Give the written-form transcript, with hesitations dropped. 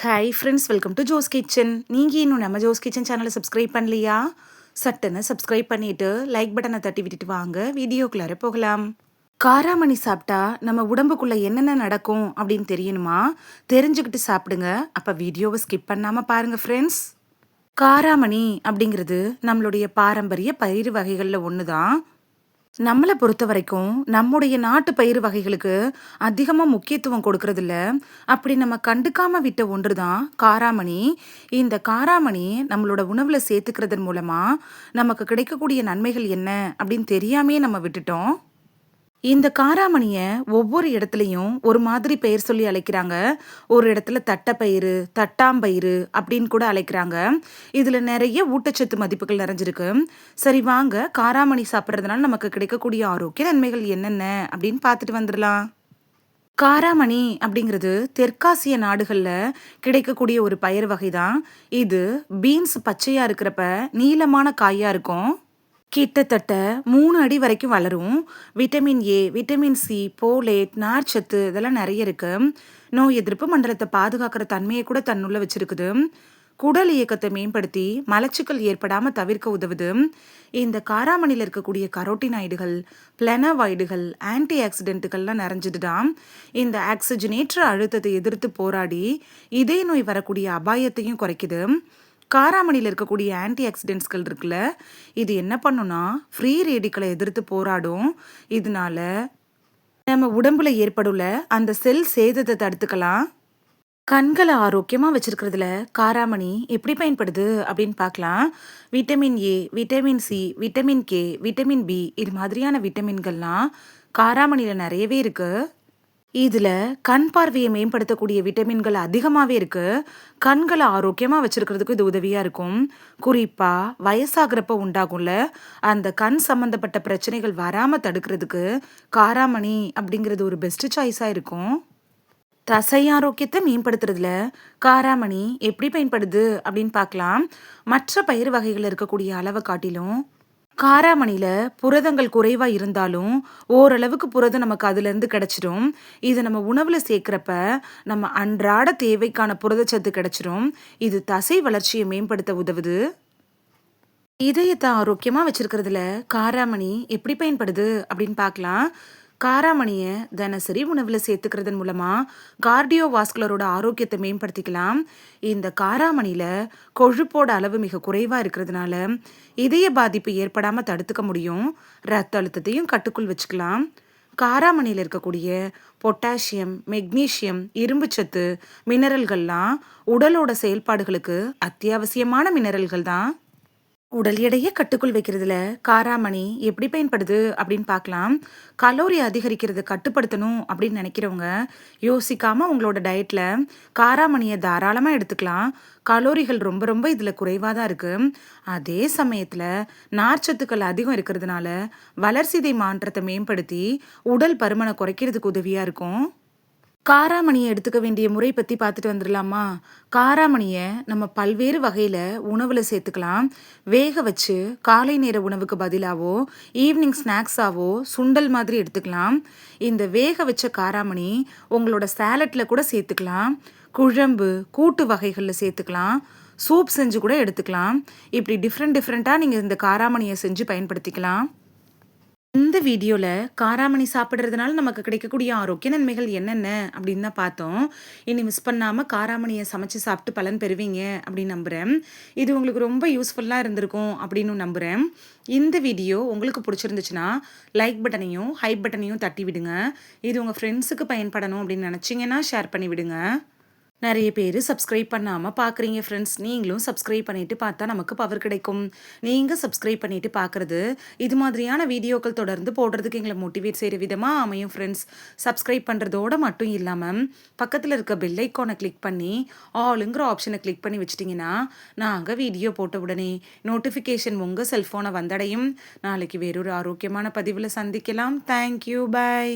Hi friends, welcome to Jo's Kitchen. நீங்கள் இன்னும் நம்ம ஜோஸ் கிச்சன் சேனலை சப்ஸ்கிரைப் பண்ணலையா? சட்டுன்னு சப்ஸ்கிரைப் பண்ணிவிட்டு லைக் பட்டனை தட்டி விட்டுட்டு வாங்க வீடியோக்குள்ளார போகலாம். காராமணி சாப்பிட்டா நம்ம உடம்புக்குள்ளே என்னென்ன நடக்கும் அப்படின்னு தெரியணுமா? தெரிஞ்சுக்கிட்டு சாப்பிடுங்க. அப்போ வீடியோவை ஸ்கிப் பண்ணாமல் பாருங்கள் ஃப்ரெண்ட்ஸ். காராமணி அப்படிங்கிறது நம்மளுடைய பாரம்பரிய பயிர் வகைகளில் ஒன்று தான். நம்மளை பொறுத்த வரைக்கும் நம்முடைய நாட்டு பயிர் வகைகளுக்கு அதிகமாக முக்கியத்துவம் கொடுக்கறதில்ல. அப்படி நம்ம கண்டுக்காம விட்ட ஒன்று தான் காராமணி. இந்த காராமணி நம்மளோட உணவில் சேர்த்துக்கிறதன் மூலமாக நமக்கு கிடைக்கக்கூடிய நன்மைகள் என்ன அப்படின்னு தெரியாமே நம்ம விட்டுட்டோம். இந்த காராமணியை ஒவ்வொரு இடத்துலையும் ஒரு மாதிரி பெயர் சொல்லி அழைக்கிறாங்க. ஒரு இடத்துல தட்டைப்பயிறு, தட்டாம்பயிறு அப்படின்னு கூட அழைக்கிறாங்க. இதில் நிறைய ஊட்டச்சத்து மதிப்புகள் நிறைஞ்சிருக்கு. சரி வாங்க, காராமணி சாப்பிட்றதுனால நமக்கு கிடைக்கக்கூடிய ஆரோக்கிய நன்மைகள் என்னென்ன அப்படின்னு பார்த்துட்டு வந்துடலாம். காராமணி அப்படிங்கிறது தெற்காசிய நாடுகளில் கிடைக்கக்கூடிய ஒரு பயிர் வகை தான். இது பீன்ஸ் பச்சையாக இருக்கிறப்ப நீளமான காயாக இருக்கும். கிட்டத்தட்ட 3 அடி வரைக்கும் வளரும். Vitamin A, vitamin C, folate, நார்ச்சத்து இதெல்லாம் நிறைய இருக்கு. நோய் எதிர்ப்பு மண்டலத்தை பாதுகாக்கிற தன்மையை கூட தன்னுள்ள வச்சிருக்குது. குடல் இயக்கத்தை மேம்படுத்தி மலச்சிக்கல் ஏற்படாமல் தவிர்க்க உதவுது. இந்த காராமணியில் இருக்கக்கூடிய கரோட்டினாய்டுகள், பிளனவாய்டுகள், ஆன்டி ஆக்சிடென்ட்டுகள்லாம் நிறைஞ்சதுதான். இந்த ஆக்சிஜனேற்ற அழுத்தத்தை எதிர்த்து போராடி இதய நோய் வரக்கூடிய அபாயத்தையும் குறைக்குது. காராமணியில் இருக்கக்கூடிய ஆன்டி ஆக்சிடென்ட்ஸ்கள் இருக்குல்ல, இது என்ன பண்ணுன்னா ஃப்ரீ ரேடிக்கலை எதிர்த்து போராடும். இதனால நம்ம உடம்புல ஏற்படுள்ள அந்த செல் சேதத்தை தடுத்துக்கலாம். கண்களை ஆரோக்கியமாக வச்சிருக்கிறதுல காராமணி எப்படி பயன்படுது அப்படின்னு பார்க்கலாம். Vitamin A, vitamin C, vitamin K, vitamin B இது மாதிரியான விட்டமின்கள்லாம் காராமணியில் நிறையவே இருக்குது. இதில் கண் பார்வையை மேம்படுத்தக்கூடிய விட்டமின்கள் அதிகமாகவே இருக்குது. கண்களை ஆரோக்கியமாக வச்சுருக்கிறதுக்கு இது உதவியாக இருக்கும். குறிப்பாக வயசாகிறப்ப உண்டாகும்ல அந்த கண் சம்மந்தப்பட்ட பிரச்சனைகள் வராமல் தடுக்கிறதுக்கு காராமணி அப்படிங்கிறது ஒரு பெஸ்ட் சாய்ஸாக இருக்கும். தசை ஆரோக்கியத்தை மேம்படுத்துறதுல காராமணி எப்படி பயன்படுது அப்படின்னு பார்க்கலாம். மற்ற பயிர் வகைகள் இருக்கக்கூடிய அளவை காட்டிலும் காராமணியில் புரதங்கள் குறைவாக இருந்தாலும் ஓரளவுக்கு புரதம் நமக்கு அதுலேருந்து கிடச்சிரும். இது நம்ம உணவில் சேர்க்குறப்ப நம்ம அன்றாட தேவைக்கான புரதச்சத்து கிடச்சிரும். இது தசை வளர்ச்சியை மேம்படுத்த உதவுது. இதயத்தை ஆரோக்கியமாக வச்சுருக்கிறதுல காராமணி எப்படி பயன்படுது அப்படின்னு பார்க்கலாம். காராமணியை தினசரி உணவில் சேர்த்துக்கிறதன் மூலமாக கார்டியோ வாஸ்குலரோட ஆரோக்கியத்தை மேம்படுத்திக்கலாம். இந்த காராமணியில் கொழுப்போட அளவு மிக குறைவாக இருக்கிறதுனால இதய பாதிப்பு ஏற்படாமல் தடுத்துக்க முடியும். ரத்த அழுத்தத்தையும் கட்டுக்குள் வச்சுக்கலாம். காராமணியில் இருக்கக்கூடிய பொட்டாசியம், மெக்னீஷியம், இரும்புச்சத்து, மினரல்கள்லாம் உடலோட செயல்பாடுகளுக்கு அத்தியாவசியமான மினரல்கள் தான். உடல் எடையை கட்டுக்குள் வைக்கிறதுல காராமணி எப்படி பயன்படுது அப்படின்னு பார்க்கலாம். கலோரி அதிகரிக்கிறத கட்டுப்படுத்தணும் அப்படின்னு நினைக்கிறவங்க யோசிக்காம உங்களோட டயட்ல காராமணியை தாராளமாக எடுத்துக்கலாம். கலோரிகள் ரொம்ப ரொம்ப இதில் குறைவாக தான் இருக்குது. அதே சமயத்தில் நார்ச்சத்துக்கள் அதிகம் இருக்கிறதுனால வளர்சிதை மாற்றத்தை மேம்படுத்தி உடல் பருமனை குறைக்கிறதுக்கு உதவியாக இருக்கும். காராமணியை எடுத்துக்க வேண்டிய முறை பற்றி பார்த்துட்டு வந்துடலாமா? காராமணியை நம்ம பல்வேறு வகையில் உணவில் சேர்த்துக்கலாம். வேக வச்சு காலை நேர உணவுக்கு பதிலாகவோ ஈவினிங் ஸ்நாக்ஸாவோ சுண்டல் மாதிரி எடுத்துக்கலாம். இந்த வேக வச்ச காராமணி உங்களோட சேலட்டில் கூட சேர்த்துக்கலாம். குழம்பு, கூட்டு வகைகளில் சேர்த்துக்கலாம். சூப் செஞ்சு கூட எடுத்துக்கலாம். இப்படி டிஃப்ரெண்ட்டாக நீங்கள் இந்த காராமணியை செஞ்சு பயன்படுத்திக்கலாம். இந்த வீடியோவில் காராமணி சாப்பிட்றதுனால நமக்கு கிடைக்கக்கூடிய ஆரோக்கிய நன்மைகள் என்னென்ன அப்படின்னு தான் பார்த்தோம். இனி மிஸ் பண்ணாமல் காராமணியை சமைச்சு சாப்பிட்டு பலன் பெறுவீங்க அப்படின்னு நம்புகிறேன். இது உங்களுக்கு ரொம்ப யூஸ்ஃபுல்லாக இருந்திருக்கும் அப்படின்னு நம்புகிறேன். இந்த வீடியோ உங்களுக்கு பிடிச்சிருந்துச்சுன்னா லைக் பட்டனையும் ஹைப் பட்டனையும் தட்டி விடுங்க. இது உங்கள் ஃப்ரெண்ட்ஸுக்கு பயன்படணும் அப்படின்னு நினச்சிங்கன்னா ஷேர் பண்ணி விடுங்க. நிறைய பேர் சப்ஸ்கிரைப் பண்ணாமல் பார்க்குறீங்க ஃப்ரெண்ட்ஸ். நீங்களும் சப்ஸ்கிரைப் பண்ணிவிட்டு பார்த்தா நமக்கு பவர் கிடைக்கும். நீங்கள் சப்ஸ்கிரைப் பண்ணிவிட்டு பார்க்குறது இது மாதிரியான வீடியோக்கள் தொடர்ந்து போடுறதுக்கு எங்களை மோட்டிவேட் செய்கிற விதமாக அமையும் ஃப்ரெண்ட்ஸ். சப்ஸ்கிரைப் பண்ணுறதோடு மட்டும் இல்லாமல் பக்கத்தில் இருக்க பெல் ஐக்கானை கிளிக் பண்ணி ஆளுங்கிற ஆப்ஷனை கிளிக் பண்ணி வச்சிட்டிங்கன்னா நாங்கள் வீடியோ போட்ட உடனே நோட்டிஃபிகேஷன் உங்கள் செல்ஃபோனை வந்தடையும். நாளைக்கு வேறொரு ஆரோக்கியமான பதிவில் சந்திக்கலாம். தேங்க்யூ, பாய்.